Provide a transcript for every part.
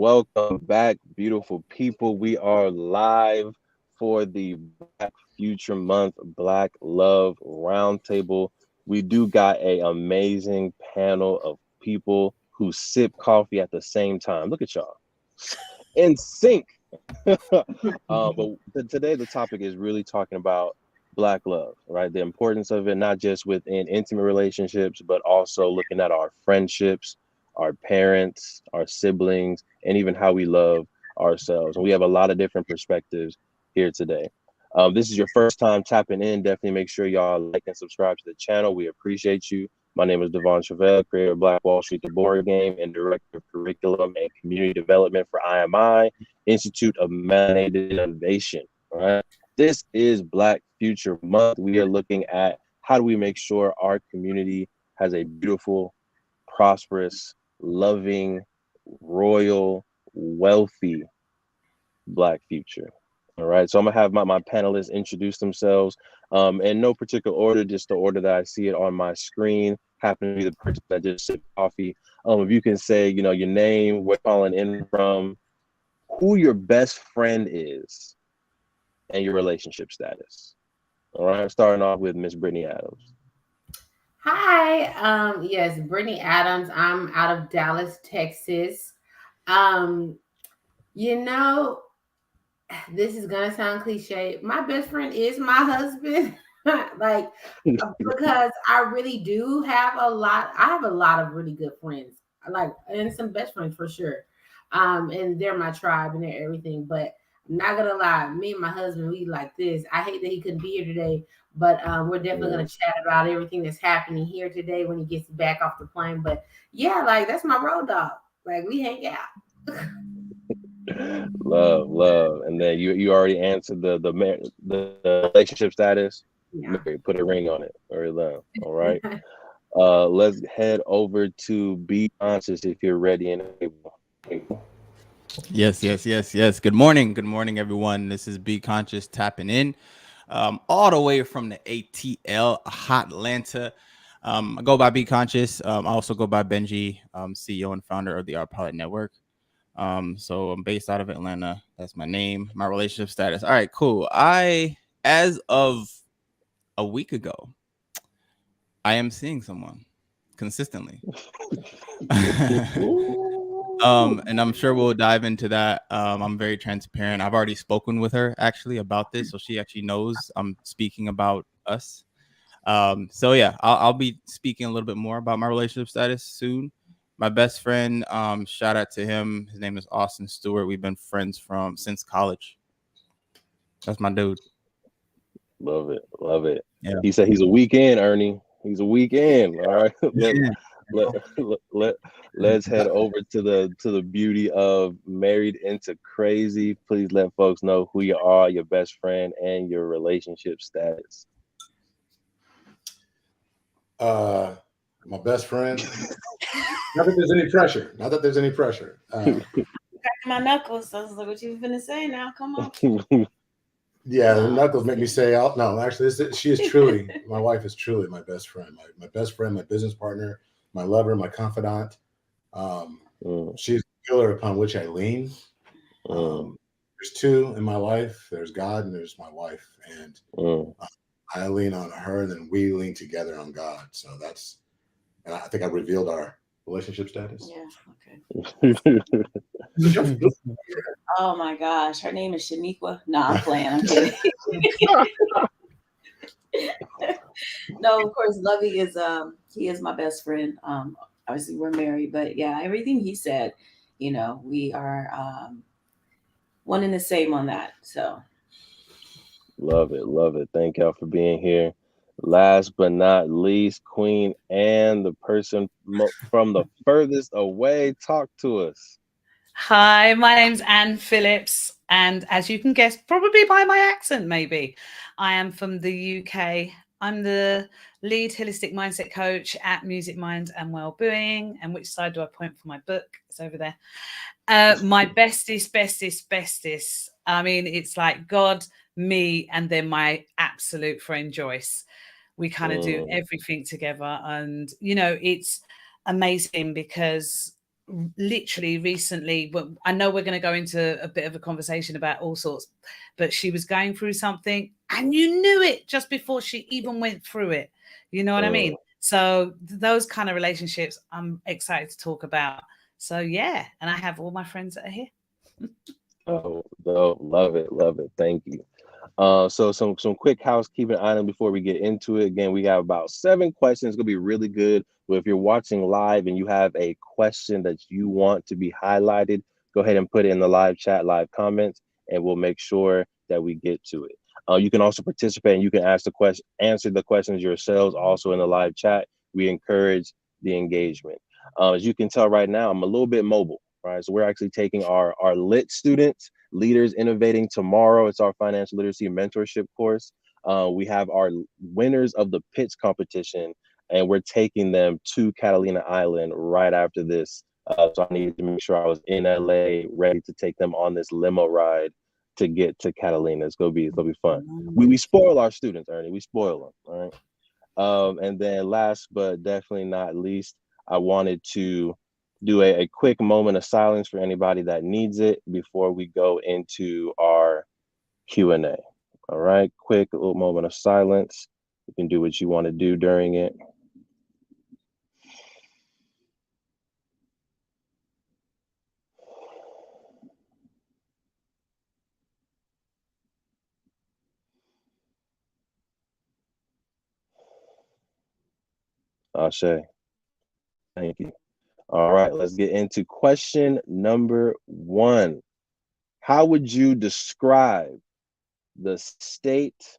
Welcome back, beautiful people. We are live for the Black Future Month Black Love Roundtable. We do got an amazing panel of people who sip coffee at the same time. Look at y'all in sync. But today the topic is really talking about Black love, right? The importance of it, not just within intimate relationships, but also looking at our friendships, our parents, our siblings, and even how we love ourselves. And we have a lot of different perspectives here today. This is your first time tapping in. Definitely make sure y'all like and subscribe to the channel. We appreciate you. My name is Truvel, creator of Black Wall Street, the board game, and director of curriculum and community development for IMI, Institute of Melanated Innovation. All right. This is Black Future Month. We are looking at how do we make sure our community has a beautiful, prosperous, loving, royal, wealthy Black future. All right, so I'm gonna have my panelists introduce themselves in no particular order, just the order that I see it on my screen. Happen to be the person that just sipped coffee. If you can say, your name, where you're calling in from, who your best friend is, and your relationship status. All right, starting off with Miss Brittany Adams. Hi, yes, Brittany Adams. I'm out of Dallas, Texas. You know, this is gonna sound cliche. My best friend is my husband. like because I really do have a lot. I have a lot of really good friends, and some best friends for sure. And they're my tribe and they're everything. But I'm not gonna lie, me and my husband, we like this. I hate that he couldn't be here today, but we're definitely gonna chat about everything that's happening here today when he gets back off the plane. But yeah, like that's my road dog. Like we hang out. Love, and then you already answered the relationship status. Yeah. Married, put a ring on it. Very love. All right. Let's head over to Be Conscious if you're ready and able. Yes. Good morning, everyone. This is Be Conscious tapping in, all the way from the ATL, Hot Atlanta. I go by Be Conscious. I also go by Benji, CEO and founder of the Art Pilot Network. So I'm based out of Atlanta. That's my name. My relationship status. All right, cool. As of a week ago, I am seeing someone consistently. And I'm sure we'll dive into that. I'm very transparent. I've already spoken with her actually about this, so she actually knows I'm speaking about us. So yeah, I'll be speaking a little bit more about my relationship status soon. My best friend, shout out to him. His name is Austin Stewart. We've been friends since college. That's my dude. Love it. Yeah. He said he's a weekend, Ernie. He's a weekend. All right. Let's head over to the beauty of Married into Crazy. Please let folks know who you are, your best friend, and your relationship status. My best friend. Not that there's any pressure. My knuckles. I was like, what you finna say now? Come on. Yeah, the knuckles make me say, no, actually, she is truly, my wife is truly my best friend. My best friend, my business partner, my lover, my confidant. She's the pillar upon which I lean. There's two in my life. There's God and there's my wife. And I lean on her and then we lean together on God. So and I think I revealed our relationship status. Yeah, okay. Oh my gosh, her name is Shaniqua. No, I'm playing. I'm kidding. No, of course, Lovey is he is my best friend. Obviously we're married, but yeah, everything he said, we are one and the same on that. So love it. Thank y'all for being here. Last but not least, Queen Anne, the person from the furthest away. Talk to us. Hi, my name's Anne Phillips, and as you can guess, probably by my accent, maybe, I am from the UK. I'm the lead holistic mindset coach at Music, Mind and Wellbeing. And which side do I point for my book? It's over there. My bestest. I mean, it's like God, me, and then my absolute friend Joyce. We kind of do everything together, and it's amazing because literally recently, but I know we're going to go into a bit of a conversation about all sorts, but she was going through something and you knew it just before she even went through it. You know what I mean? So those kind of relationships I'm excited to talk about. So yeah, and I have all my friends that are here. Oh, love it, love it. Thank you. So some quick housekeeping item before we get into it. Again, we have about 7 questions. It's gonna be really good. But if you're watching live and you have a question that you want to be highlighted, go ahead and put it in the live chat, live comments, and we'll make sure that we get to it. You can also participate and you can answer the questions yourselves also in the live chat. We encourage the engagement. As you can tell right now, I'm a little bit mobile, right? So we're actually taking our lit students, Leaders Innovating Tomorrow. It's our financial literacy mentorship course. We have our winners of the pitch competition, and we're taking them to Catalina Island right after this. So I needed to make sure I was in LA, ready to take them on this limo ride to get to Catalina. It's gonna be fun. We spoil our students, Ernie. We spoil them, all right? And then last but definitely not least, I wanted to do a quick moment of silence for anybody that needs it before we go into our Q&A. All right, quick little moment of silence. You can do what you want to do during it. Ashe. Thank you. All right, let's get into question number 1. How would you describe the state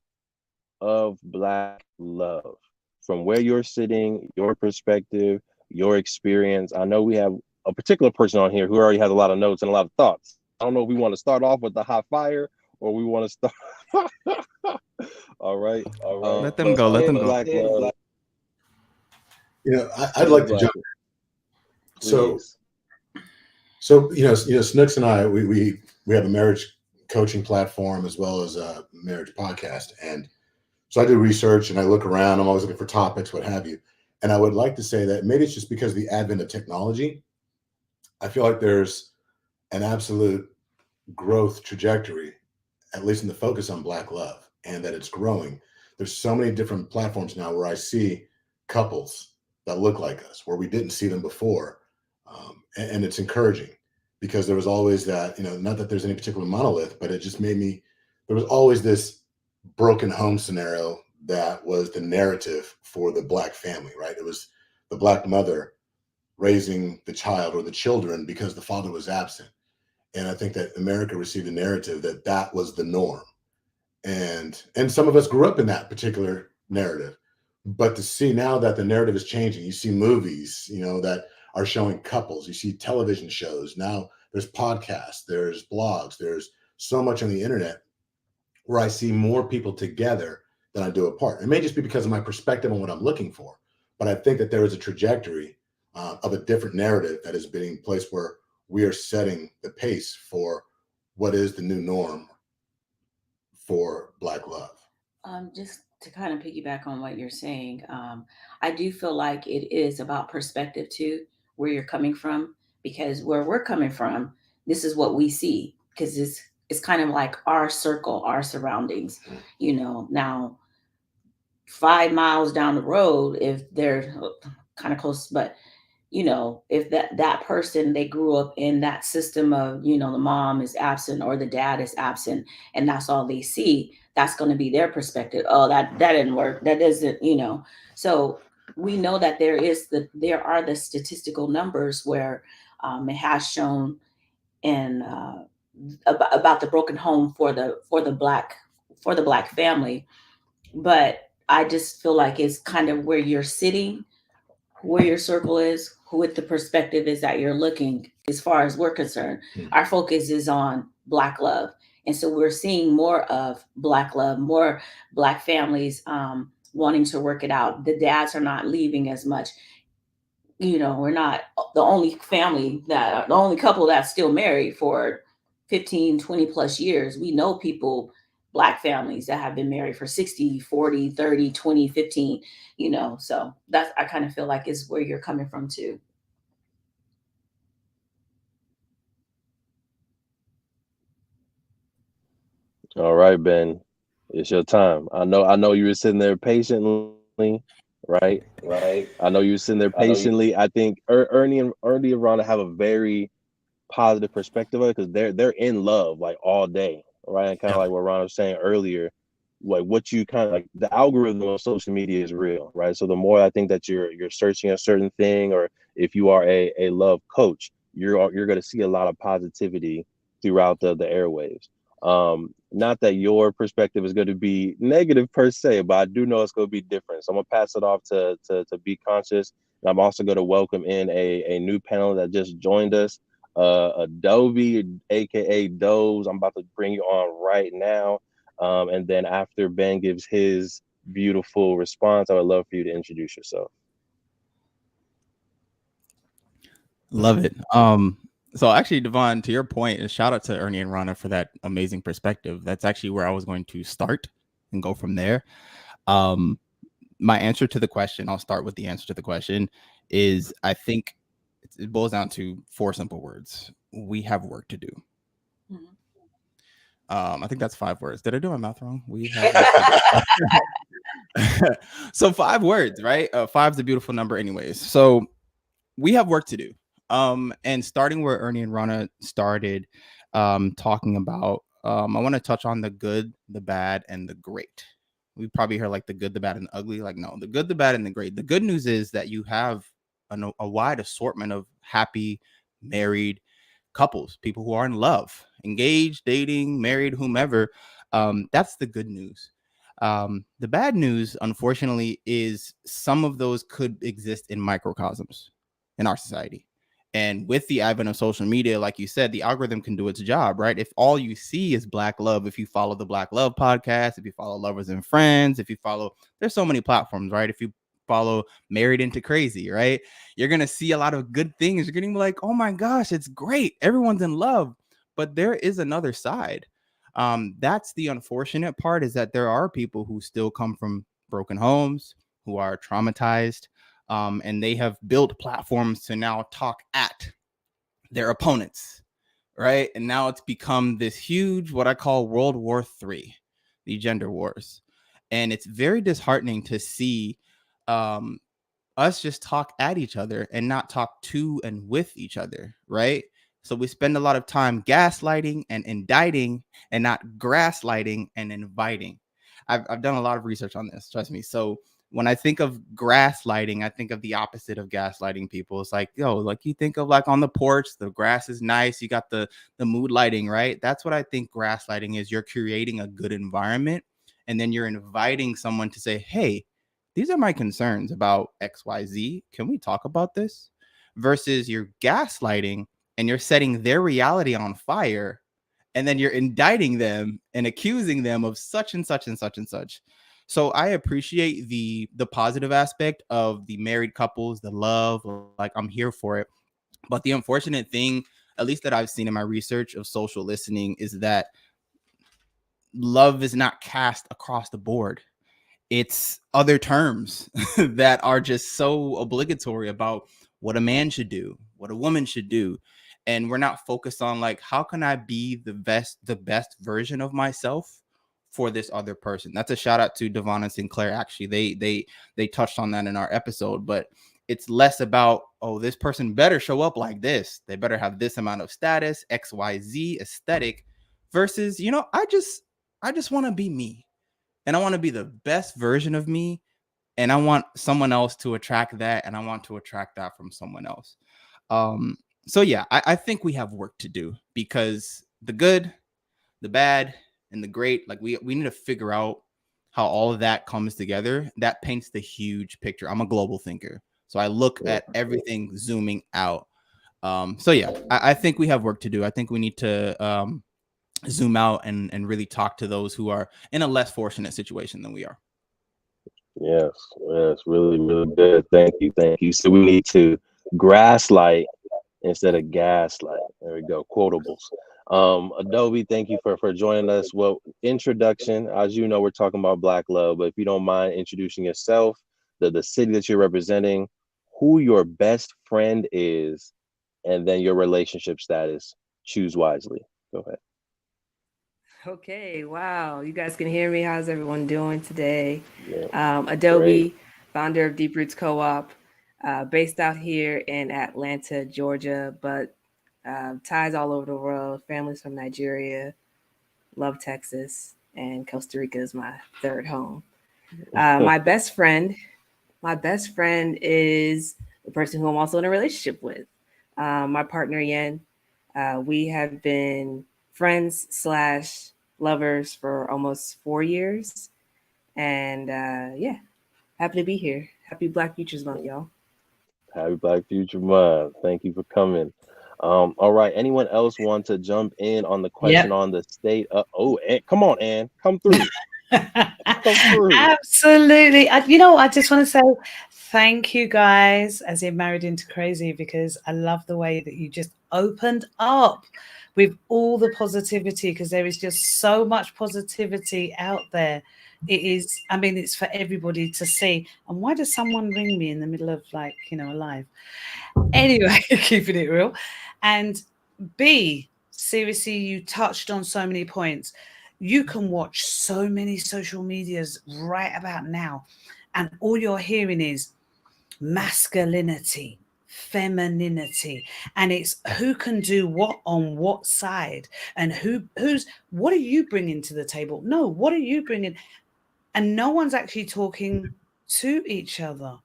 of Black love from where you're sitting, your perspective, your experience? I know we have a particular person on here who already has a lot of notes and a lot of thoughts. I don't know if we want to start off with the hot fire or we want to start. All right. Let them go. Let them go. Black love. I'd like to jump in. So Snooks and I, we have a marriage coaching platform as well as a marriage podcast. And so I do research and I look around. I'm always looking for topics, what have you. And I would like to say that maybe it's just because of the advent of technology. I feel like there's an absolute growth trajectory, at least in the focus on Black love, and that it's growing. There's so many different platforms now where I see couples that look like us, where we didn't see them before. And it's encouraging because there was always that, not that there's any particular monolith, but it just made me, there was always this broken home scenario that was the narrative for the Black family, right? It was the Black mother raising the child or the children because the father was absent. And I think that America received a narrative that that was the norm. And some of us grew up in that particular narrative. But to see now that the narrative is changing, you see movies, that are showing couples, you see television shows. Now there's podcasts, there's blogs, there's so much on the internet where I see more people together than I do apart. It may just be because of my perspective on what I'm looking for, but I think that there is a trajectory of a different narrative that is being placed where we are setting the pace for what is the new norm for Black love. Just to kind of piggyback on what you're saying, I do feel like it is about perspective too, where you're coming from, because where we're coming from, this is what we see, because it's kind of like our circle, our surroundings, now 5 miles down the road, if they're kind of close, but if that person, they grew up in that system of, the mom is absent or the dad is absent, and that's all they see, that's going to be their perspective. Oh, that didn't work. That doesn't, So we know that there are the statistical numbers where it has shown in about the broken home for the Black family. But I just feel like it's kind of where you're sitting, where your circle is, what the perspective is that you're looking. As far as we're concerned, our focus is on Black love. And so we're seeing more of Black love, more Black families wanting to work it out. The dads are not leaving as much. We're not the only couple that's still married for 15, 20 plus years. We know people, Black families that have been married for 60, 40, 30, 20, 15, so that's, I kind of feel like is where you're coming from too. All right, Ben, it's your time. I know you were sitting there patiently, right? I know you were sitting there patiently. I think Ernie and Ronna have a very positive perspective of it because they're in love like all day, right? And kind of Yep. like what Ron was saying earlier, like what you kind of like the algorithm of social media is real, right? So the more I think that you're searching a certain thing, or if you are a love coach, you're going to see a lot of positivity throughout the airwaves. Not that your perspective is going to be negative per se, but I do know it's going to be different. So I'm gonna pass it off to Be Conscious. And I'm also going to welcome in a new panel that just joined us, Adobe, aka Doze. I'm about to bring you on right now. And then after Ben gives his beautiful response, I would love for you to introduce yourself. Love it. So actually, Devon, to your point, and shout out to Ernie and Ronna for that amazing perspective. That's actually where I was going to start and go from there. My answer to the question, I'll start with the answer to the question, is I think it boils down to 4 simple words. We have work to do. Mhm. I think that's 5 words. Did I do my math wrong? We have work to do. So 5 words, right? 5's a beautiful number anyways. So we have work to do. And starting where Ernie and Ronna started, talking about, I want to touch on the good, the bad, and the great. We probably heard like the good, the bad, and the ugly. Like, no, the good, the bad, and the great. The good news is that you have a wide assortment of happy, married couples, people who are in love, engaged, dating, married, whomever. That's the good news. The bad news, unfortunately, is some of those could exist in microcosms in our society. And with the advent of social media, like you said, the algorithm can do its job, right? If all you see is Black love, if you follow the Black Love podcast, if you follow Lovers and Friends, if you follow, there's so many platforms, right? If you follow Married into Crazy, right? You're going to see a lot of good things. You're going to be like, oh my gosh, it's great. Everyone's in love. But there is another side. That's the unfortunate part, is that there are people who still come from broken homes, who are traumatized, and they have built platforms to now talk at their opponents, right? And now it's become this huge, what I call World War III, the gender wars. And it's very disheartening to see us just talk at each other and not talk to and with each other, right? So we spend a lot of time gaslighting and indicting and not grasslighting and inviting. I've done a lot of research on this, trust me. So when I think of grasslighting, I think of the opposite of gaslighting people. It's like, yo, like you think of like on the porch, the grass is nice, you got the mood lighting, right? That's what I think grasslighting is. You're creating a good environment, and then you're inviting someone to say, hey, these are my concerns about XYZ. Can we talk about this? Versus you're gaslighting and you're setting their reality on fire, and then you're indicting them and accusing them of such and such and such and such. So I appreciate the positive aspect of the married couples, the love, like I'm here for it. But the unfortunate thing, at least that I've seen in my research of social listening, is that love is not cast across the board. It's other terms that are just so obligatory about what a man should do, what a woman should do. And we're not focused on like, how can I be the best version of myself for this other person? That's a shout out to Devon and Sinclair. Actually, they touched on that in our episode, but it's less about, oh, this person better show up like this. They better have this amount of status, XYZ aesthetic, versus, I just want to be me. And I want to be the best version of me. And I want someone else to attract that. And I want to attract that from someone else. So yeah, I think we have work to do, because the good, the bad, and the great, like we need to figure out how all of that comes together. That paints the huge picture. I'm a global thinker, so I look at everything zooming out. So yeah, I think we have work to do. I think we need to zoom out and really talk to those who are in a less fortunate situation than we are. Yes, really, really good. Thank you. So we need to grass light instead of gaslight. There we go. Quotables. Adobe, thank you for joining us. Well, introduction, as you know, we're talking about Black love, but if you don't mind introducing yourself, the city that you're representing, who your best friend is, and then your relationship status. Choose wisely. Go ahead. Okay, wow. You guys can hear me. How's everyone doing today? Yeah, Adobe, great. founder of Deep Roots Co-op, based out here in Atlanta, Georgia, but ties all over the world. Families from Nigeria, love Texas, and Costa Rica is my third home. My best friend, is the person who I'm also in a relationship with. My partner Yen. We have been friends slash lovers for almost 4 years, and yeah, happy to be here. Happy Black Futures Month, y'all. Happy Black Future Month. Thank you for coming. All right. Anyone else want to jump in on the question Yep. on the state? Oh, come on, Ann. Come through. Come through. Absolutely. I just want to say thank you guys as in Married into Crazy, because I love the way that you just opened up with all the positivity, because there is just so much positivity out there. It's for everybody to see. And why does someone ring me in the middle of a live? Anyway, keeping it real. And B, seriously, you touched on so many points. You can watch so many social medias right about now, and all you're hearing is masculinity, femininity, and it's who can do what on what side, and who's what are you bringing to the table? No, what are you bringing? And no one's actually talking to each other.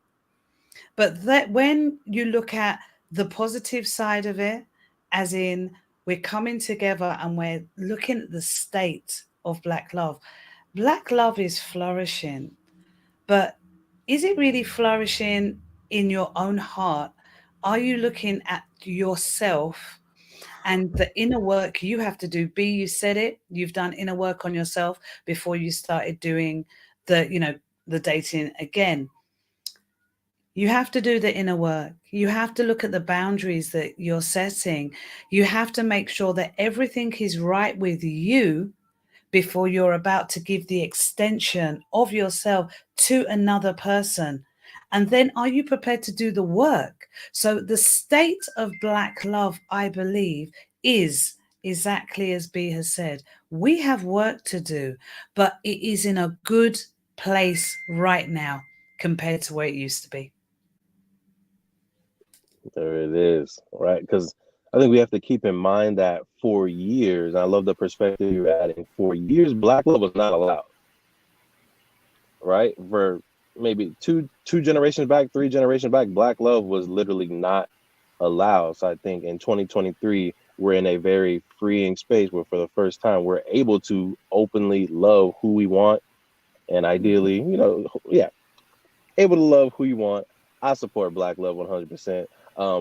But that when you look at the positive side of it, as in we're coming together and we're looking at the state of Black love. Black love is flourishing, but is it really flourishing in your own heart? Are you looking at yourself and the inner work you have to do? B, you said it, you've done inner work on yourself before you started doing the dating again. You have to do the inner work. You have to look at the boundaries that you're setting. You have to make sure that everything is right with you before you're about to give the extension of yourself to another person. And then are you prepared to do the work? So the state of Black love, I believe, is exactly as B has said. We have work to do, but it is in a good place right now compared to where it used to be. There it is, right? Because I think we have to keep in mind that for years, I love the perspective you're adding. For years, Black love was not allowed, right? For maybe two generations back, 3 generations back, Black love was literally not allowed. So I think in 2023, we're in a very freeing space where for the first time we're able to openly love who we want, and ideally, yeah, able to love who you want. I support Black love 100%,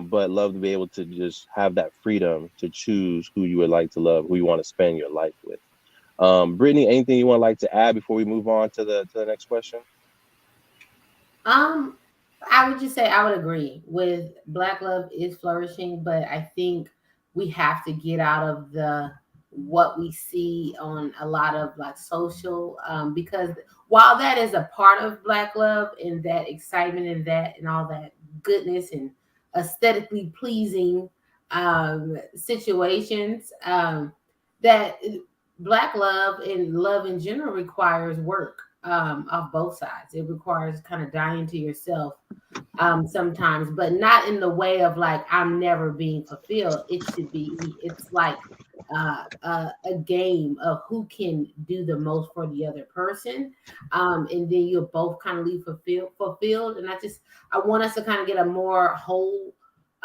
but love to be able to just have that freedom to choose who you would like to love, who you want to spend your life with. Brittany, anything you want to like to add before we move on to the next question? I would just say I would agree with Black love is flourishing, but I think we have to get out of the what we see on a lot of like social because while that is a part of Black love and that excitement and that and all that goodness and aesthetically pleasing situations that Black love and love in general requires work off both sides. It requires kind of dying to yourself sometimes, but not in the way of like I'm never being fulfilled. It's like a game of who can do the most for the other person, and then you'll both kind of leave fulfilled. And I want us to kind of get a more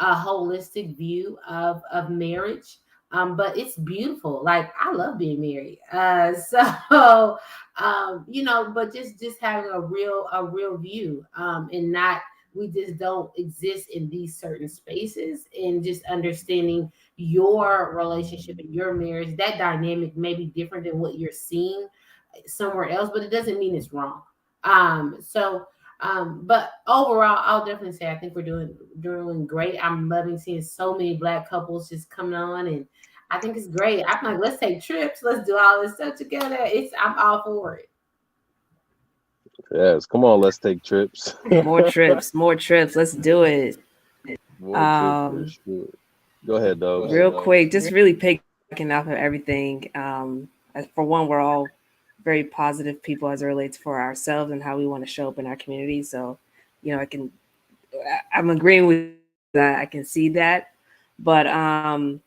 holistic view of marriage. But it's beautiful. Like I love being married. But just having a real view, and not we just don't exist in these certain spaces, and just understanding your relationship and your marriage, that dynamic may be different than what you're seeing somewhere else, but it doesn't mean it's wrong. But overall, I'll definitely say I think we're doing great. I'm loving seeing so many Black couples just coming on, and I think it's great. I'm like, let's take trips, let's do all this stuff together. I'm all for it. Yes, come on, let's take trips. More trips, more trips. Let's do it. More trips for sure. Go ahead, Dubs. Real quick, just really picking off of everything for one, we're all very positive people as it relates for ourselves and how we want to show up in our community. So, I'm agreeing with that. I can see that, but I'm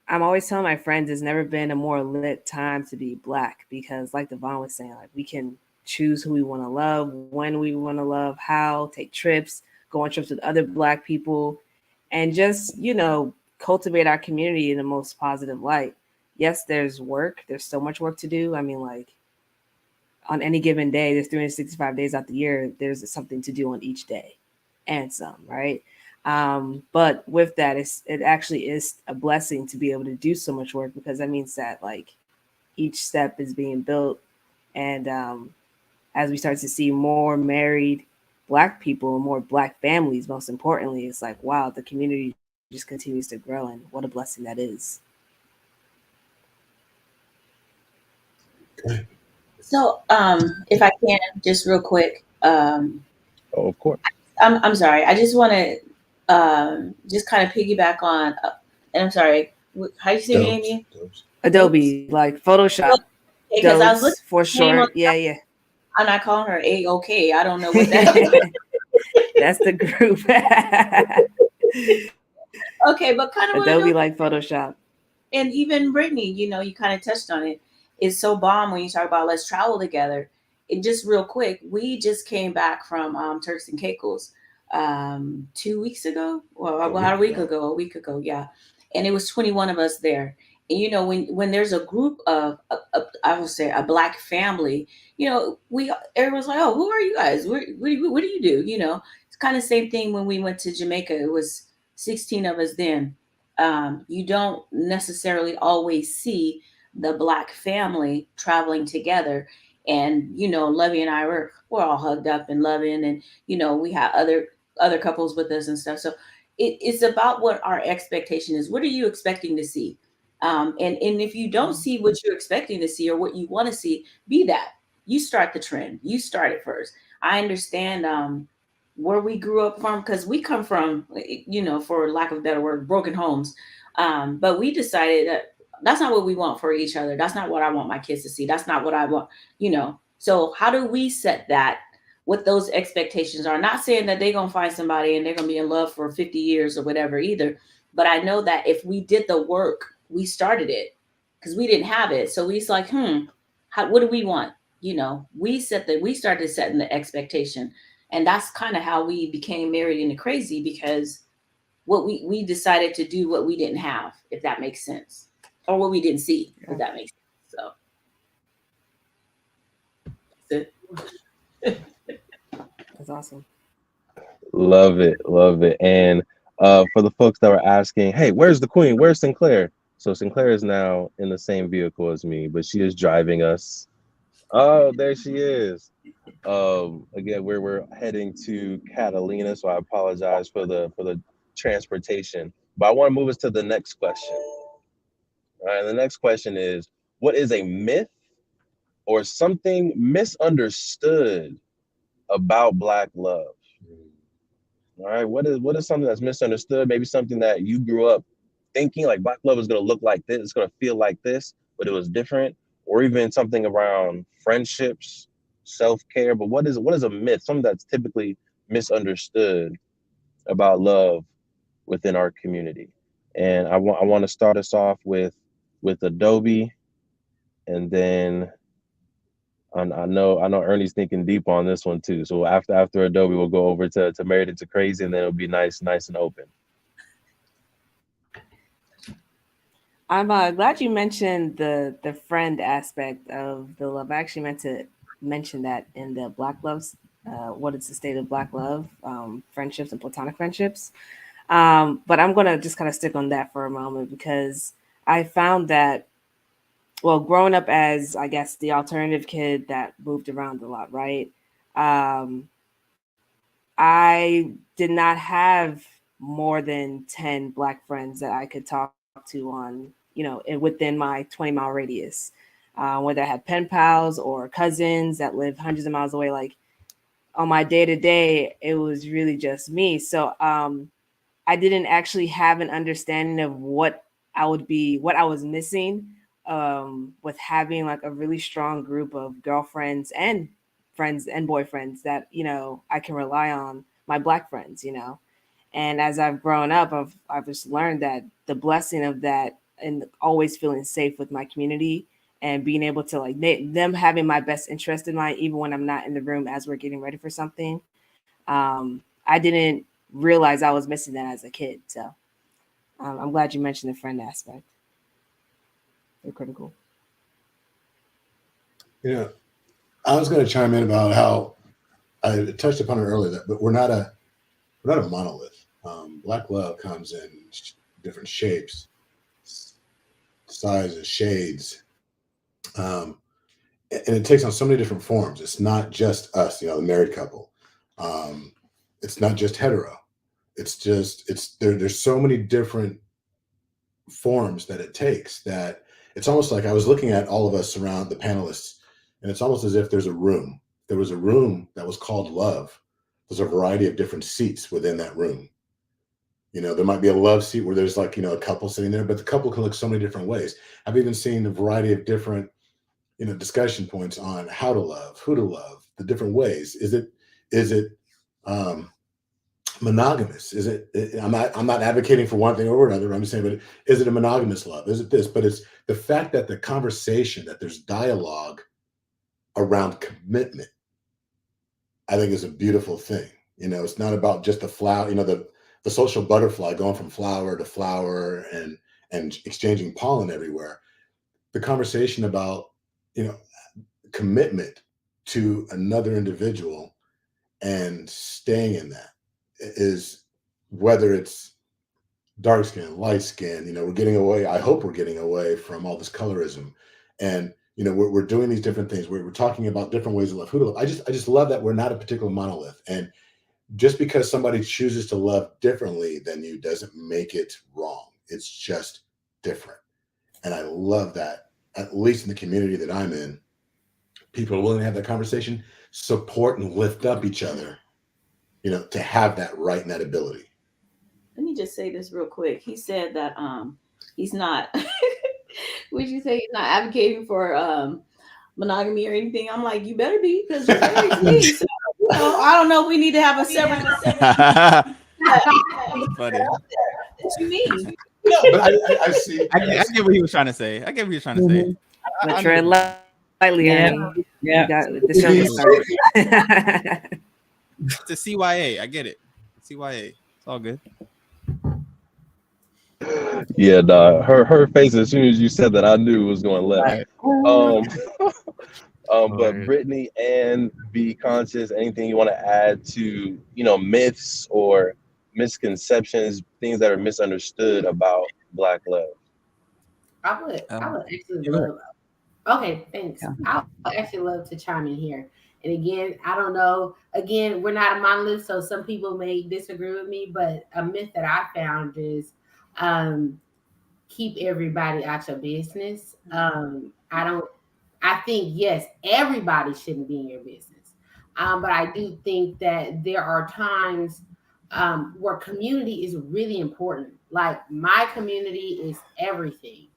always telling my friends it's never been a more lit time to be Black, because like Devon was saying, like, we can choose who we want to love, when we want to love, how, take trips, go on trips with other Black people, and just, cultivate our community in the most positive light. Yes, there's work. There's so much work to do. I mean, like, on any given day, there's 365 days out the year. There's something to do on each day and some, right? But with that, it actually is a blessing to be able to do so much work, because that means that, like, each step is being built. And as we start to see more married Black people, more Black families, most importantly, it's like, wow, the community just continues to grow, and what a blessing that is. So, if I can, just real quick. Oh, of course. I'm sorry. I just want to just kind of piggyback on. And I'm sorry. How do you say your name again? Adobe, like Photoshop. Because I was looking for short. Yeah. I'm not calling her A-OK. I don't know what that is. That's the group. Okay, but kind of Adobe like Photoshop. And even Brittany, you kind of touched on it. It's so bomb when you talk about let's travel together. And just real quick, we just came back from Turks and Caicos 2 weeks ago. Well, about a week ago, yeah. And it was 21 of us there. And when there's a group of, I would say, a Black family, everyone's like, oh, who are you guys? What do you do? It's kind of same thing when we went to Jamaica. It was 16 of us then. You don't necessarily always see the Black family traveling together. And Lovey and I we're all hugged up and loving, and we have other couples with us and stuff. So it's about what our expectation is. What are you expecting to see? And if you don't see what you're expecting to see or what you want to see, be that. You start the trend. You start it first. I understand where we grew up from, because we come from, for lack of a better word, broken homes. But we decided that that's not what we want for each other. That's not what I want my kids to see. That's not what I want, So how do we set that, what those expectations are? Not saying that they're going to find somebody and they're going to be in love for 50 years or whatever either. But I know that if we did the work, we started it because we didn't have it. So we's like, what do we want? We started setting the expectation. And that's kind of how we became married into crazy, because what we decided to do what we didn't have, if that makes sense, or what we didn't see, if that makes sense. So that's awesome. Love it. And for the folks that were asking, hey, where's the queen? Where's Sinclair? So Sinclair is now in the same vehicle as me, but she is driving us. Oh, there she is. Again, we're heading to Catalina, so I apologize for the transportation. But I want to move us to the next question. All right, the next question is, what is a myth or something misunderstood about Black love? All right, what is something that's misunderstood? Maybe something that you grew up thinking like Black love is going to look like this, it's going to feel like this, but it was different, or even something around friendships, self-care. But what is a myth, something that's typically misunderstood about love within our community? And I want to start us off with Adobe, and then I know Ernie's thinking deep on this one too. So after Adobe, we'll go over to Married into Crazy, and then it'll be nice and open. I'm glad you mentioned the friend aspect of the love. I actually meant to mention that in the Black loves. What is the state of Black love? Friendships and platonic friendships. But I'm gonna just kind of stick on that for a moment, because I found that, well, growing up as, I guess, the alternative kid that moved around a lot, right? I did not have more than 10 Black friends that I could talk to on, within my 20-mile radius. Whether I had pen pals or cousins that lived hundreds of miles away, like on my day-to-day, it was really just me. So I didn't actually have an understanding of what I was missing with having like a really strong group of girlfriends and friends and boyfriends that, you know, I can rely on, my Black friends, you know. And as I've grown up, I've just learned that the blessing of that and always feeling safe with my community and being able to like them having my best interest in mind, even when I'm not in the room as we're getting ready for something. I didn't realize I was missing that as a kid. So I'm glad you mentioned the friend aspect. They're critical. You know, I was going to chime in about how I touched upon it earlier, but we're not a monolith. Black love comes in different shapes, sizes, shades, and it takes on so many different forms. It's not just us, you know, the married couple. It's not just hetero. There's so many different forms that it takes that it's almost like I was looking at all of us around the panelists, and it's almost as if there's a room. There was a room that was called love. There's a variety of different seats within that room. You know, there might be a love seat where there's like, you know, a couple sitting there, but the couple can look so many different ways. I've even seen a variety of different, you know, discussion points on how to love, who to love, the different ways. Is it monogamous? Is it? I'm not advocating for one thing over another. I'm just saying, but is it a monogamous love? Is it this? But it's the fact that the conversation, that there's dialogue around commitment, I think is a beautiful thing. You know, it's not about just the flower, you know, the social butterfly going from flower to flower and exchanging pollen everywhere. The conversation about, you know, commitment to another individual and staying in that is, whether it's dark skin, light skin, you know, we're getting away. I hope we're getting away from all this colorism, and you know, we're doing these different things. We're talking about different ways of love. Who to love. I just love that we're not a particular monolith, and just because somebody chooses to love differently than you doesn't make it wrong. It's just different, and I love that. At least in the community that I'm in, people are willing to have that conversation, support and lift up each other, you know, to have that right and that ability. Let me just say this real quick. He said that he's not would you say he's not advocating for monogamy or anything? I'm like, you better be, because you're married to me. So, you know, I don't know if we need to have a separate Funny. what you mean? No, but I see. I get what he was trying to say. I get what he was trying to say. But tread lightly, Ernie. Yeah. The show just started. It's a CYA. I get it. CYA. It's all good. Yeah, dog. Her face as soon as you said that, I knew it was going left. But Brittany and Be Conscious, anything you want to add to, you know, myths or misconceptions, things that are misunderstood about Black love? I would actually love. Okay, thanks. I would actually love to chime in here. And again, I don't know. Again, we're not a monolith, so some people may disagree with me. But a myth that I found is keep everybody out your business. I think, yes, everybody shouldn't be in your business. But I do think that there are times where community is really important. Like my community is everything.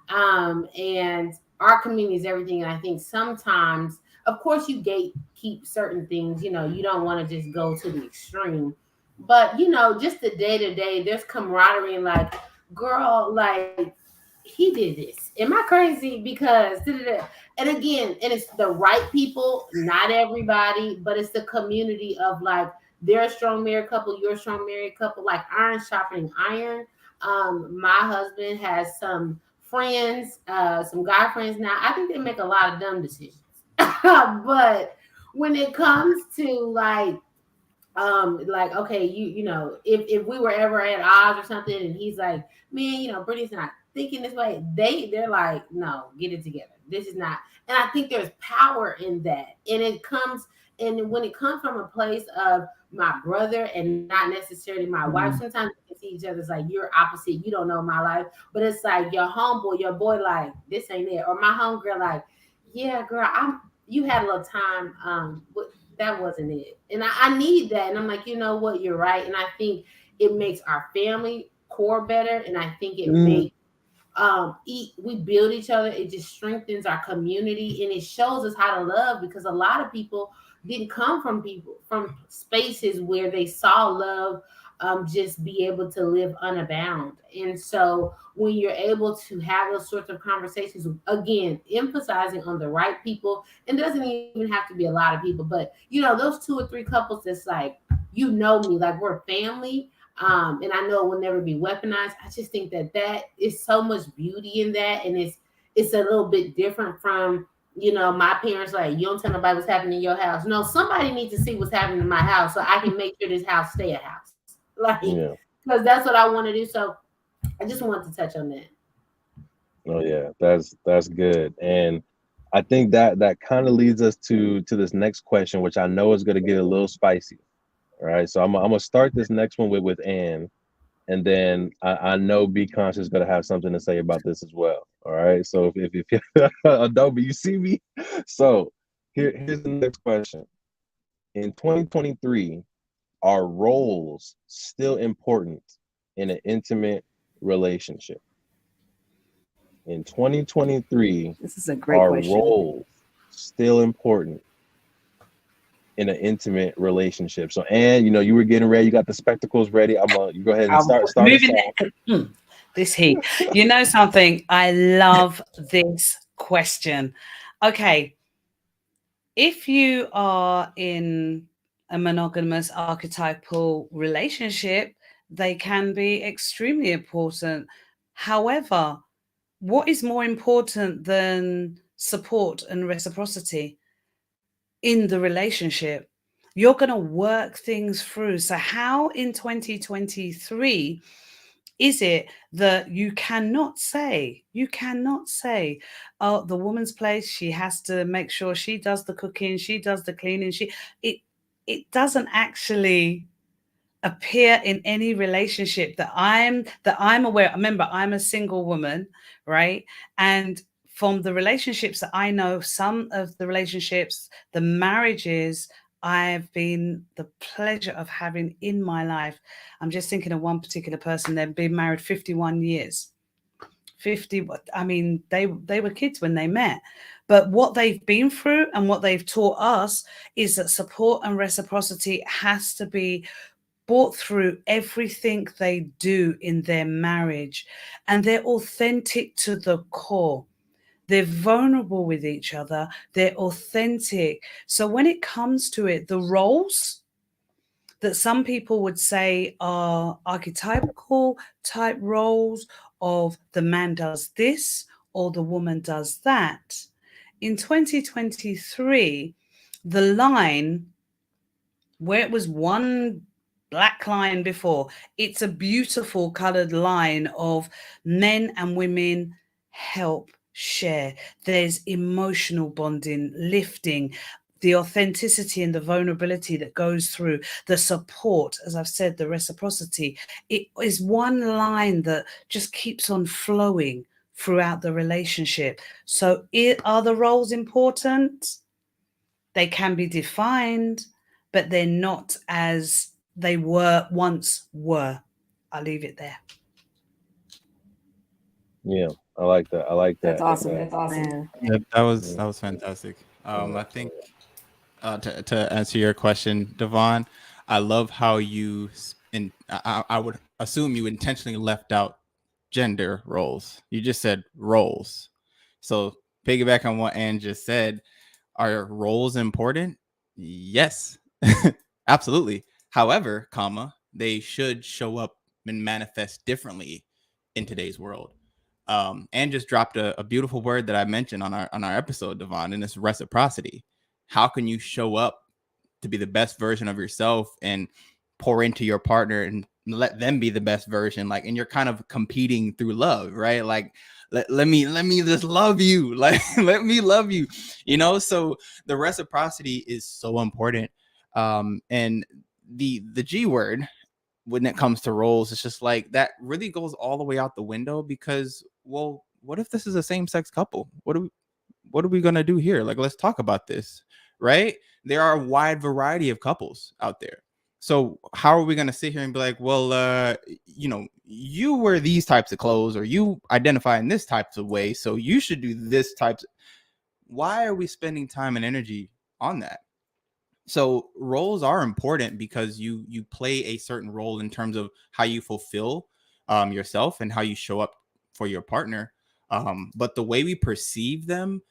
And our community is everything. And I think sometimes, of course, you gatekeep certain things. You know, you don't want to just go to the extreme. But, you know, just the day to day, there's camaraderie and like, girl, like, he did this. Am I crazy? Because and again, and it's the right people, not everybody, but it's the community of like they're a strong married couple, you're a strong married couple, like iron sharpening iron. My husband has some friends, some guy friends now. I think they make a lot of dumb decisions. But when it comes to like okay, you know, if we were ever at odds or something and he's like, man, you know, Brittany's not thinking this way, they're like, no, get it together, this is not. And I think there's power in that, and when it comes from a place of my brother and not necessarily my wife, sometimes we can see each other as like, you're opposite, you don't know my life, but it's like your homeboy, your boy, like, this ain't it, or my homegirl, like, yeah, girl, you had a little time, that wasn't it. And I need that. And I'm like, you know what? You're right. And I think it makes our family core better. And I think it makes we build each other. It just strengthens our community, and it shows us how to love, because a lot of people didn't come from spaces where they saw love just be able to live unbound. And so when you're able to have those sorts of conversations, again, emphasizing on the right people, and doesn't even have to be a lot of people, but those 2 or 3 couples that's like, me, like we're family. And I know it will never be weaponized. I just think that is so much beauty in that, and it's a little bit different from my parents, like, you don't tell nobody what's happening in your house. No, somebody needs to see what's happening in my house so I can make sure this house stay a house, like, because that's what I want to do. So I just wanted to touch on that. Oh yeah, that's good. And I think that kind of leads us to this next question, which I know is going to get a little spicy. All right, so I'm gonna start this next one with Ann, and then I know Be Conscious is gonna have something to say about this as well. All right, so if Adobe, you see me. So here's the next question. In 2023, are roles still important in an intimate relationship? In 2023, this is a great are question. roles still important in an intimate relationship? So, Ann, you were getting ready. You got the spectacles ready. You go ahead and start moving this heat. You know something? I love this question. Okay. If you are in a monogamous archetypal relationship, they can be extremely important. However, what is more important than support and reciprocity in the relationship? You're going to work things through. So how in 2023 is it that you cannot say, oh, the woman's place, she has to make sure she does the cooking, she does the cleaning, it doesn't actually appear in any relationship that I'm aware. Remember, I'm a single woman, right? And from the relationships that I know, some of the relationships, the marriages I've been the pleasure of having in my life, I'm just thinking of one particular person. They've been married 51 years. 50, I mean, they were kids when they met. But what they've been through and what they've taught us is that support and reciprocity has to be brought through everything they do in their marriage. And they're authentic to the core. They're vulnerable with each other. They're authentic. So when it comes to it, the roles that some people would say are archetypical type roles of the man does this or the woman does that. In 2023, the line where it was one black line before, it's a beautiful colored line of men and women help share. There's emotional bonding, lifting, the authenticity and the vulnerability that goes through, the support, as I've said, the reciprocity. It is one line that just keeps on flowing throughout the relationship. So are the roles important? They can be defined, but they're not as they once were. I'll leave it there. Yeah, I like that. That's awesome. That's awesome. Yeah, that was fantastic. I think to answer your question, Devon, I love how I would assume you intentionally left out gender roles. You just said roles. So piggyback on what Ann just said, are roles important? Yes, absolutely. However, they should show up and manifest differently in today's world. And just dropped a beautiful word that I mentioned on our episode, Devon, and it's reciprocity. How can you show up to be the best version of yourself and pour into your partner and let them be the best version? Like, and you're kind of competing through love, right? Like, let me just love you. Like, let me love you, so the reciprocity is so important. And the G word, when it comes to roles, it's just like that really goes all the way out the window, because, well, what if this is a same-sex couple? What are we gonna do here? Like, let's talk about this, right? There are a wide variety of couples out there. So how are we going to sit here and be like, well, you wear these types of clothes, or you identify in this types of way, so you should do this types. Why are we spending time and energy on that? So roles are important because you play a certain role in terms of how you fulfill yourself and how you show up for your partner. But the way we perceive them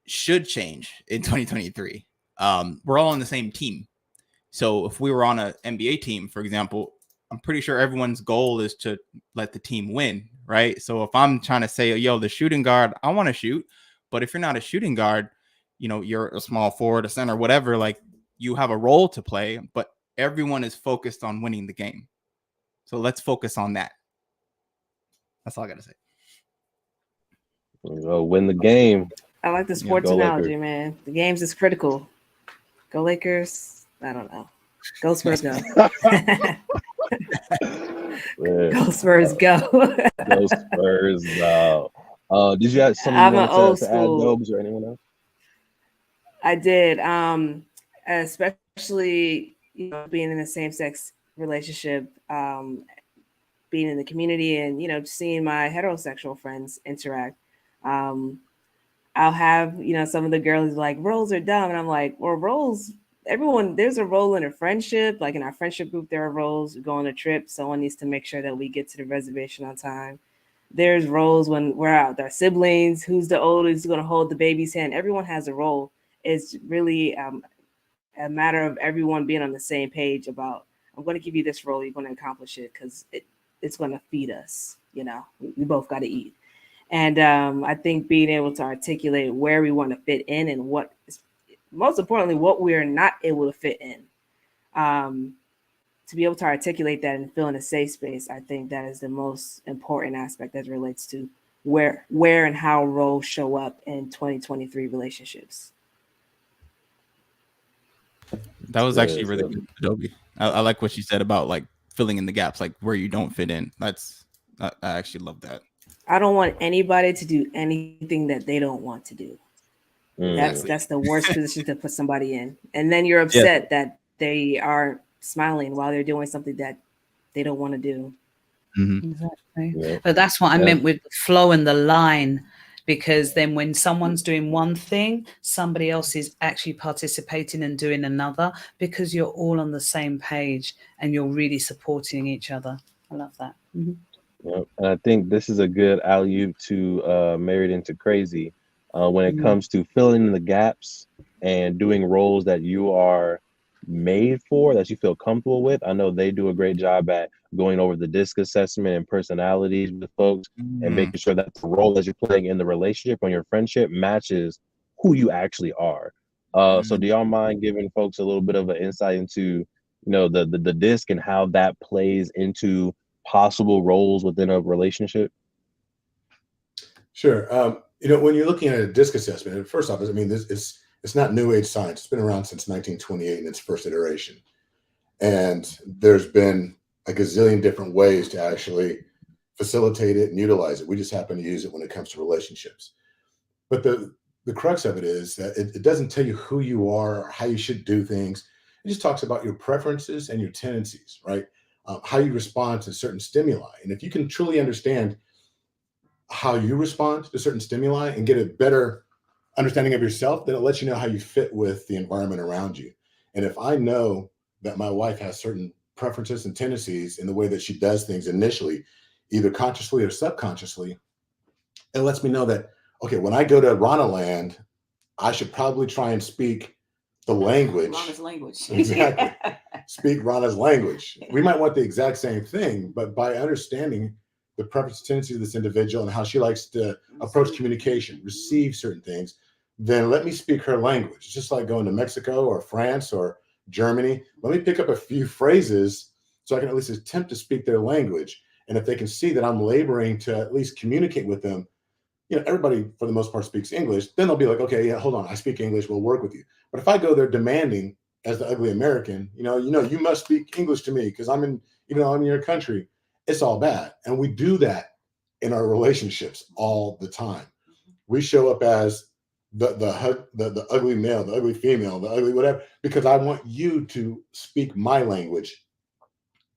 should change in 2023. We're all on the same team. So if we were on an NBA team, for example, I'm pretty sure everyone's goal is to let the team win, right? So if I'm trying to say, yo, the shooting guard, I want to shoot, but if you're not a shooting guard, you're a small forward, a center, whatever, like you have a role to play, but everyone is focused on winning the game. So let's focus on that. That's all I got to say. Go win the game. I like the sports analogy, man. The games is critical. Go Lakers. I don't know. Go Spurs, go. Go Spurs, go. Go Spurs, go. Did you have something I'm you an wanted old to add, school. Dobes, or anyone else? I did. Especially being in a same-sex relationship, being in the community, and seeing my heterosexual friends interact. I'll have some of the girls like, roles are dumb, and I'm like, well, roles. Everyone, there's a role in a friendship. Like in our friendship group, there are roles. We go on a trip. Someone needs to make sure that we get to the reservation on time. There's roles when we're out with our siblings. Who's the oldest? Who's going to hold the baby's hand? Everyone has a role. It's really a matter of everyone being on the same page about, I'm going to give you this role. You're going to accomplish it because it's going to feed us. We both got to eat. And I think being able to articulate where we want to fit in and what is, most importantly, what we're not able to fit in, to be able to articulate that and feel in a safe space, I think that is the most important aspect as it relates to where and how roles show up in 2023 relationships. That was actually really good, Adobe. I like what you said about like filling in the gaps, like where you don't fit in. I actually love that. I don't want anybody to do anything that they don't want to do. That's the worst position to put somebody in. And then you're upset that they are smiling while they're doing something that they don't want to do. Mm-hmm. Exactly. Yeah. But that's what I meant with the flow and the line, because then when someone's doing one thing, somebody else is actually participating and doing another, because you're all on the same page and you're really supporting each other. I love that. Mm-hmm. Yeah, and I think this is a good alley-oop to Married into Crazy when it comes to filling in the gaps and doing roles that you are made for, that you feel comfortable with. I know they do a great job at going over the DISC assessment and personalities with folks and making sure that the role that you're playing in the relationship or your friendship matches who you actually are. So do y'all mind giving folks a little bit of an insight into, the DISC and how that plays into possible roles within a relationship? Sure. When you're looking at a DISC assessment, first off, it's not new age science. It's been around since 1928 in its first iteration. And there's been a gazillion different ways to actually facilitate it and utilize it. We just happen to use it when it comes to relationships. But the crux of it is that it doesn't tell you who you are or how you should do things. It just talks about your preferences and your tendencies, right? How you respond to certain stimuli. And if you can truly understand how you respond to certain stimuli and get a better understanding of yourself, then it lets you know how you fit with the environment around you. And if I know that my wife has certain preferences and tendencies in the way that she does things initially, either consciously or subconsciously, it lets me know that, okay, when I go to Ronna land, I should probably try and speak the language. Ronna's language. Exactly. Speak Ronna's language. We might want the exact same thing, but by understanding the preference tendencies of this individual and how she likes to approach communication, receive certain things, then let me speak her language. It's just like going to Mexico or France or Germany. Let me pick up a few phrases so I can at least attempt to speak their language. And if they can see that I'm laboring to at least communicate with them, everybody for the most part speaks English, then they'll be like, okay, yeah, hold on, I speak English, we'll work with you. But if I go there demanding as the ugly American, you must speak English to me because I'm in your country, it's all bad. And we do that in our relationships all the time. We show up as the ugly male, the ugly female, the ugly whatever, because I want you to speak my language,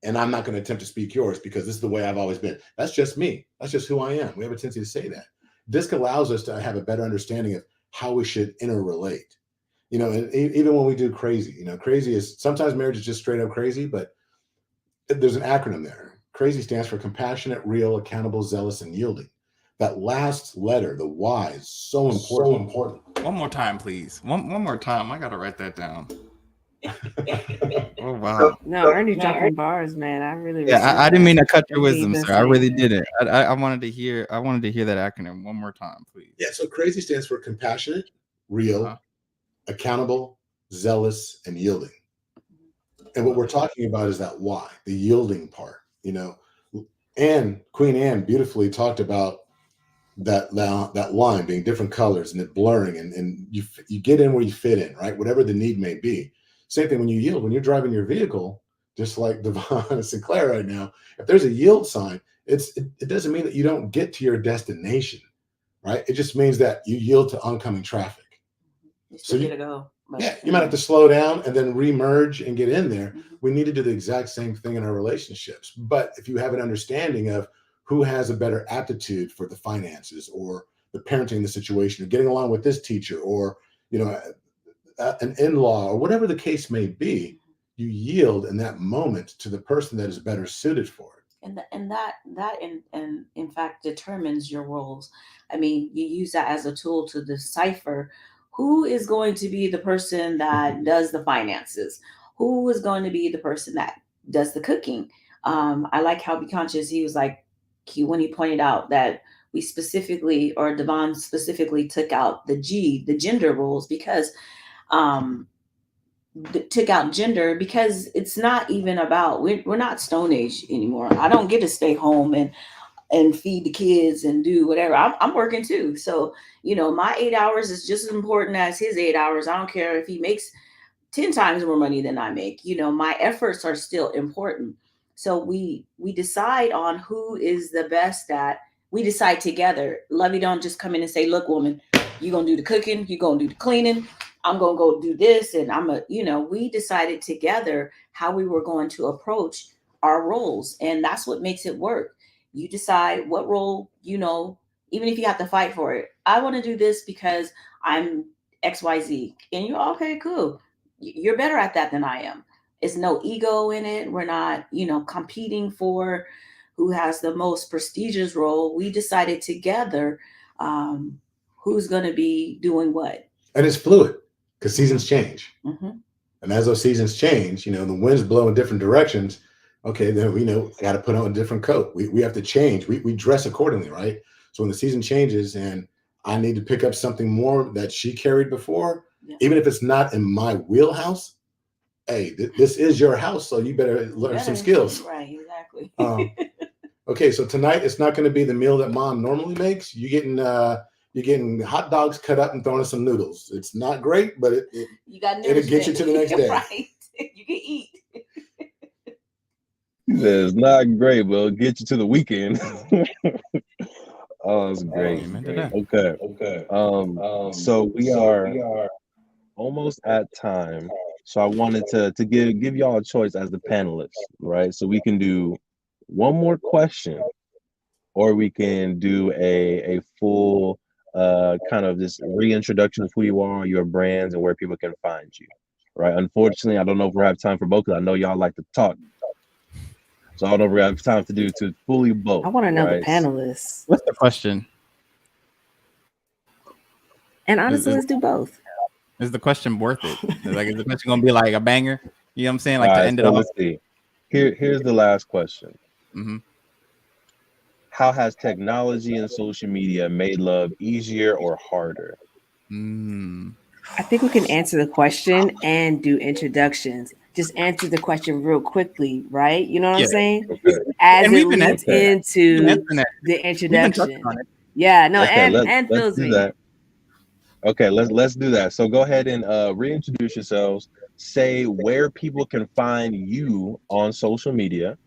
and I'm not going to attempt to speak yours because this is the way I've always been. That's just me. That's just who I am. We have a tendency to say that. This allows us to have a better understanding of how we should interrelate. And even when we do crazy, crazy is sometimes marriage is just straight up crazy, but there's an acronym there. Crazy stands for compassionate, real, accountable, zealous, and yielding. That last letter, the Y, is so important. So important. One more time, please. One more time. I gotta write that down. Oh wow. No, Ernie dropping bars, man. I really I didn't mean to cut your wisdom, That's sir. I really didn't. I wanted to hear that acronym one more time, please. Yeah, so crazy stands for compassionate, real, accountable, zealous, and yielding. And what we're talking about is that Y, the yielding part, And Queen Anne beautifully talked about that line being different colors and it blurring, and you get in where you fit in, right? Whatever the need may be. Same thing when you yield. When you're driving your vehicle, just like Devon and Sinclair right now, if there's a yield sign, it doesn't mean that you don't get to your destination, right? It just means that you yield to oncoming traffic. So you go. Yeah, you might have to slow down and then remerge and get in there. We need to do the exact same thing in our relationships. But if you have an understanding of who has a better aptitude for the finances or the parenting the situation, or getting along with this teacher, or an in-law, or whatever the case may be, you yield in that moment to the person that is better suited for it. And that in fact determines your roles. I mean, you use that as a tool to decipher who is going to be the person that does the finances, who is going to be the person that does the cooking. I like how Be Conscious, he was like, when he pointed out that we specifically, or Devon specifically, took out the gender roles, because took out gender because it's not even about, we're not Stone Age anymore. I don't get to stay home and feed the kids and do whatever. I'm working too. So, my 8 hours is just as important as his 8 hours. I don't care if he makes 10 times more money than I make. My efforts are still important. So we decide on who is the best at, we decide together. Lovey don't just come in and say, look, woman, you're going to do the cooking, you're going to do the cleaning, I'm going to go do this. And we decided together how we were going to approach our roles. And that's what makes it work. You decide what role, even if you have to fight for it. I want to do this because I'm XYZ. And you're okay, cool. You're better at that than I am. It's no ego in it. We're not, competing for who has the most prestigious role. We decided together who's going to be doing what. And it's fluid because seasons change. Mm-hmm. And as those seasons change, the winds blow in different directions. Okay, then I got to put on a different coat. We have to change. We dress accordingly, right? So when the season changes and I need to pick up something more that she carried before, even if it's not in my wheelhouse, hey, this is your house, so you better learn some skills. Right, exactly. Okay, so tonight it's not going to be the meal that mom normally makes. You're getting hot dogs cut up and thrown in some noodles. It's not great, but it'll get you to the next day. Right, you can eat. It's not great, but it'll get you to the weekend. Oh, it's great. Okay. So we are almost at time. So I wanted to give y'all a choice as the panelists, right? So we can do one more question, or we can do a full kind of this reintroduction of who you are, your brands, and where people can find you, right? Unfortunately, I don't know if we have time for both, because I know y'all like to talk. So I don't know if we have time to fully both. I want to know the panelists. What's the question? And honestly, let's do both. Is the question worth it? Is the question gonna be like a banger? You know what I'm saying? Like to end it off. Let's see. Here's the last question. Mm-hmm. How has technology and social media made love easier or harder? I think we can answer the question and do introductions. Just answer the question real quickly, right? You know what I'm saying? Okay. As it leads into the introduction. Yeah, no, and let's do that. Okay, let's do that. So go ahead and reintroduce yourselves. Say where people can find you on social media,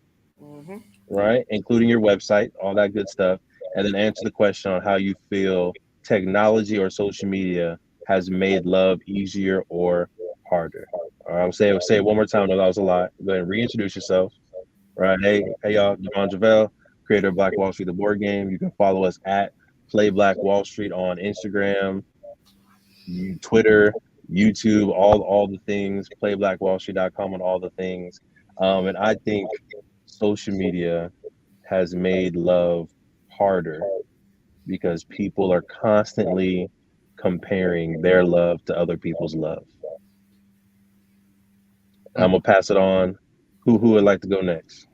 right? Including your website, all that good stuff. And then answer the question on how you feel technology or social media has made love easier or harder? All right, I'll say it one more time. That was a lot. Go ahead and reintroduce yourself. All right, hey y'all, Devon Truvel, creator of Black Wall Street, the board game. You can follow us at Play Black Wall Street on Instagram, Twitter, YouTube, all the things. PlayBlackWallStreet.com on all the things. And I think social media has made love harder because people are constantly comparing their love to other people's love. I'm gonna pass it on. Who would like to go next?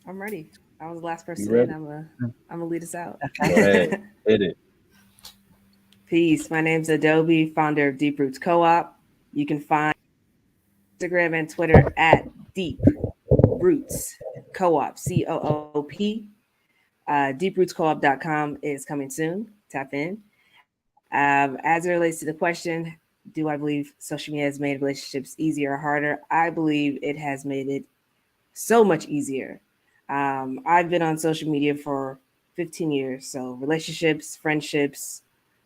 I'm ready. I was the last person You ready? in. I'm gonna lead us out. Go ahead. Hit it. Peace. My name's Adobe, founder of Deep Roots Co-op. You can find Instagram and Twitter at Deep Roots Co-op, COOP. DeepRootsCoop.com is coming soon. Tap in. As it relates to the question, do I believe social media has made relationships easier or harder? I believe it has made it so much easier. I've been on social media for 15 years, so relationships, friendships,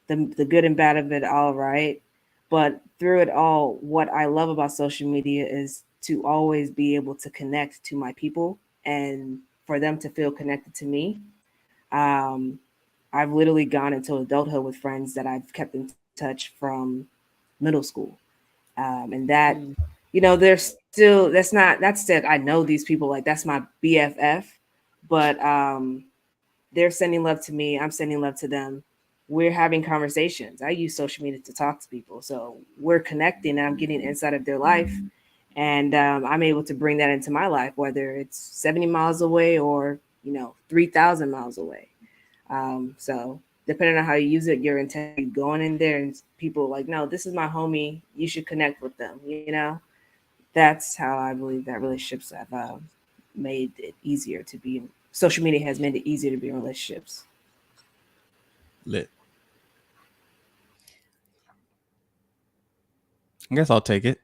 the good and bad of it all, right? But through it all, what I love about social media is to always be able to connect to my people and for them to feel connected to me. I've literally gone into adulthood with friends that I've kept in touch from middle school. And that, there's still, that's still, I know these people, like that's my BFF, but they're sending love to me. I'm sending love to them. We're having conversations. I use social media to talk to people. So we're connecting and I'm getting inside of their life. And I'm able to bring that into my life, whether it's 70 miles away or, 3,000 miles away. So depending on how you use it, your intent going in there and people like, no, this is my homie. You should connect with them. That's how I believe that relationships have made it easier to be. Social media has made it easier to be in relationships. Lit. I guess I'll take it.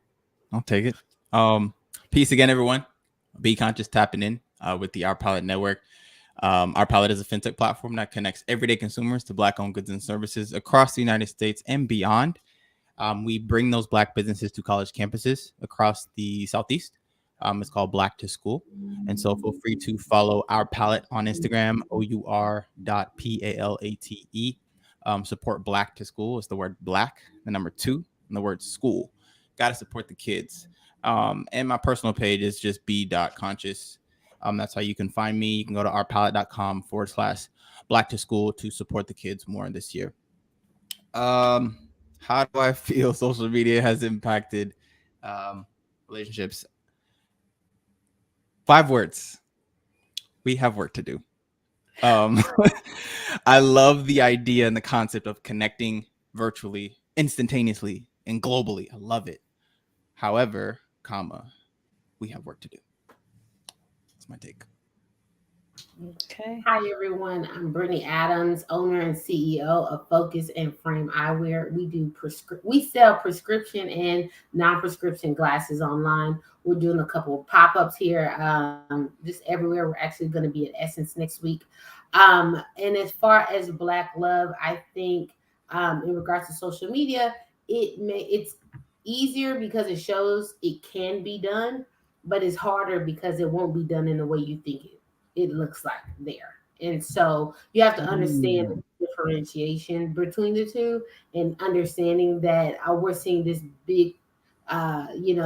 Peace again, everyone. Be Conscious tapping in with the Our Pilot Network. Our Pilot is a fintech platform that connects everyday consumers to Black-owned goods and services across the United States and beyond. We bring those Black businesses to college campuses across the Southeast. It's called Black to School. And so feel free to follow Our Palate on Instagram, our.palate. Support Black to School. It's the word Black, the number 2, and the word school. Got to support the kids. And my personal page is just b.conscious. That's how you can find me. You can go to ourpalette.com/Black to School to support the kids more this year. How do I feel social media has impacted relationships? 5 words. We have work to do. I love the idea and the concept of connecting virtually, instantaneously, and globally. I love it. However, we have work to do. That's my take. Okay. Hi, everyone. I'm Brittany Adams, owner and CEO of Focus and Frame Eyewear. We sell prescription and non-prescription glasses online. We're doing a couple of pop-ups here, just everywhere. We're actually going to be at Essence next week. And as far as Black love, I think in regards to social media, it's easier because it shows it can be done, but it's harder because it won't be done in the way you think it looks like there. And so you have to understand the differentiation between the two and understanding that we're seeing this big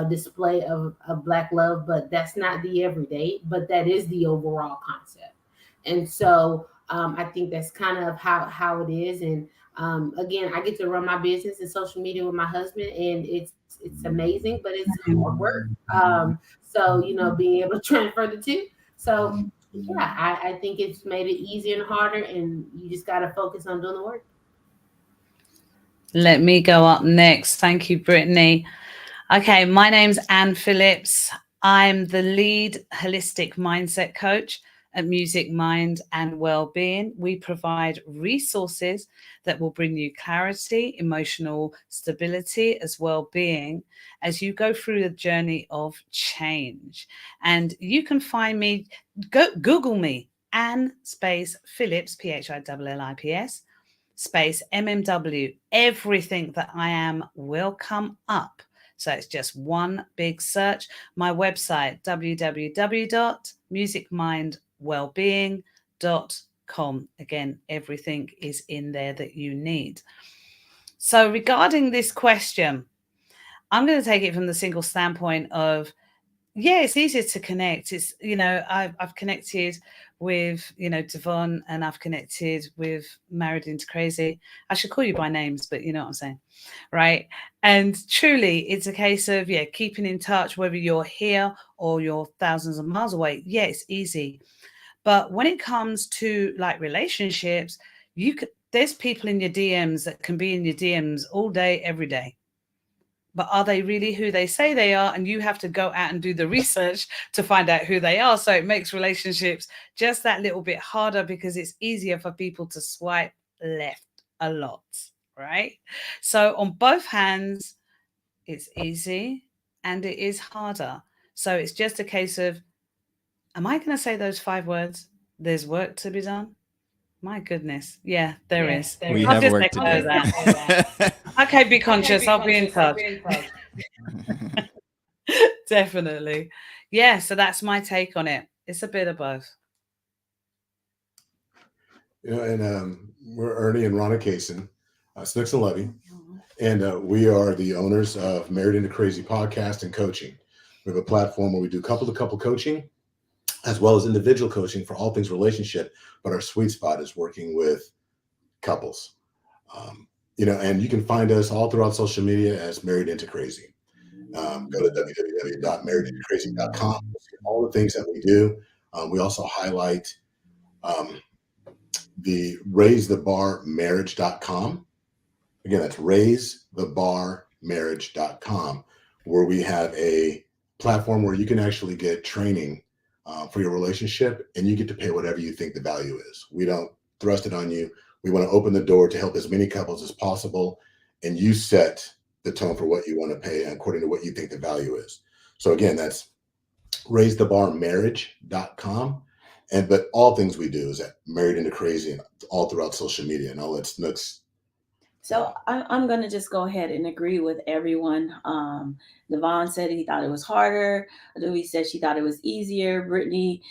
display of Black love, but that's not the everyday, but that is the overall concept. And so I think that's kind of how it is. And again, I get to run my business and social media with my husband, and it's amazing, but it's hard work. So being able to transfer the two. So yeah, I think it's made it easier and harder, and you just got to focus on doing the work. Let me go up next. Thank you, Brittany. Okay, my name's Anne Phillips. I'm the lead holistic mindset coach at Music, Mind and Wellbeing. We provide resources that will bring you clarity, emotional stability, as well-being as you go through the journey of change. And you can find me, Google me, Ann space Phillips, Phillips, space MMW. Everything that I am will come up. So it's just one big search. My website, www.musicmindwellbeing.com. Again, everything is in there that you need. So regarding this question, I'm going to take it from the single standpoint of, yeah, it's easier to connect. It's, I've connected with, Devon, and I've connected with Married into Crazy. I should call you by names, but you know what I'm saying, right? And truly, it's a case of, keeping in touch, whether you're here or you're thousands of miles away. Yeah, it's easy. But when it comes to like relationships, there's people in your DMs that can be in your DMs all day, every day. But are they really who they say they are? And you have to go out and do the research to find out who they are. So it makes relationships just that little bit harder, because it's easier for people to swipe left a lot, right? So on both hands, it's easy and it is harder. So it's just a case of, am I going to say those 5 words? There's work to be done. My goodness. Yeah, there is. We have work to do. Okay, be conscious. I'll be in touch. Definitely. Yeah, so that's my take on it. It's a bit of both. And we're Ernie and Ronna Kaysen, Snooks and Levy, and we are the owners of Married into Crazy podcast and coaching. We have a platform where we do couple-to-couple coaching, as well as individual coaching for all things relationship. But our sweet spot is working with couples. And you can find us all throughout social media as Married into Crazy. Go to www.marriedintocrazy.com. All the things that we do. We also highlight the raisethebarmarriage.com. Again, that's raisethebarmarriage.com, where we have a platform where you can actually get training for your relationship, and you get to pay whatever you think the value is. We don't thrust it on you. We want to open the door to help as many couples as possible, and you set the tone for what you want to pay according to what you think the value is. So again, that's raisethebarmarriage.com. But all things we do is at Married into Crazy and all throughout social media, and all that Snooks. So I'm going to just go ahead and agree with everyone. Devon said he thought it was harder. Louis said she thought it was easier. Brittany,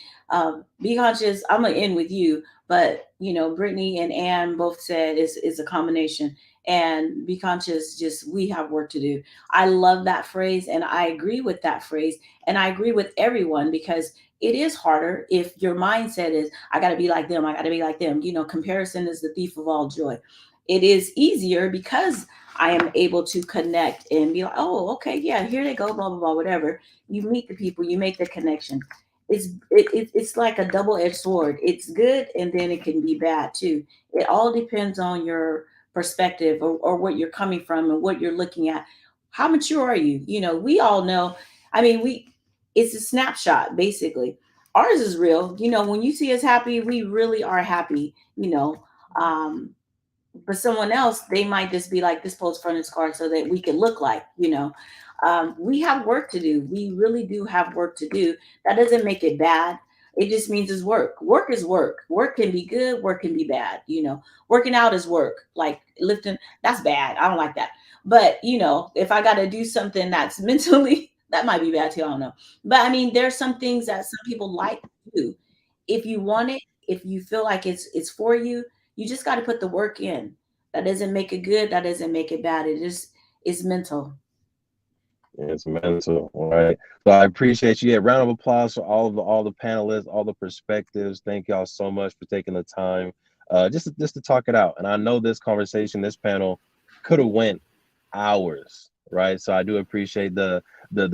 be conscious. I'm going to end with you. But, Brittany and Ann both said it's a combination. And be conscious, just we have work to do. I love that phrase, and I agree with that phrase. And I agree with everyone, because it is harder if your mindset is, I got to be like them. I got to be like them. Comparison is the thief of all joy. It is easier because I am able to connect and be like, oh, okay, yeah, here they go, blah, blah, blah, whatever. You meet the people, you make the connection. It's like a double-edged sword. It's good, and then it can be bad too. It all depends on your perspective or what you're coming from and what you're looking at. How mature are you? We all know. It's a snapshot, basically. Ours is real. When you see us happy, we really are happy, but someone else, they might just be like, this post front is card so that we can look like, we have work to do. We really do have work to do. That doesn't make it bad. It just means it's work. Work is work. Work can be good. Work can be bad. Working out is work. Like lifting, that's bad. I don't like that. But, if I got to do something that's mentally, that might be bad too. I don't know. But there's some things that some people like to do. If you want it, if you feel like it's for you, you just got to put the work in. That doesn't make it good. That doesn't make it bad. It's mental. It's mental, right? So I appreciate you. Yeah, round of applause for all the panelists, all the perspectives. Thank y'all so much for taking the time, just to talk it out. And I know this conversation, this panel, could have went hours, right? So I do appreciate the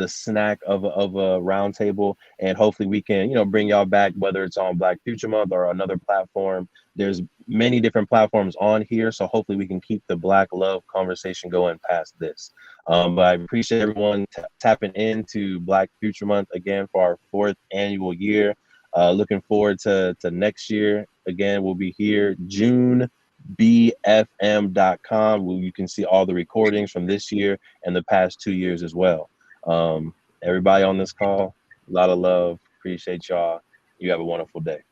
snack of a roundtable, and hopefully we can bring y'all back, whether it's on Black Future Month or another platform. There's many different platforms on here, so hopefully we can keep the Black love conversation going past this. But I appreciate everyone tapping into Black Future Month again for our 4th annual year. Looking forward to next year. Again, we'll be here junebfm.com, where you can see all the recordings from this year and the past 2 years as well. Everybody on this call, a lot of love. Appreciate y'all. You have a wonderful day.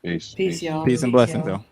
Peace. Peace, y'all. Peace and blessings, though.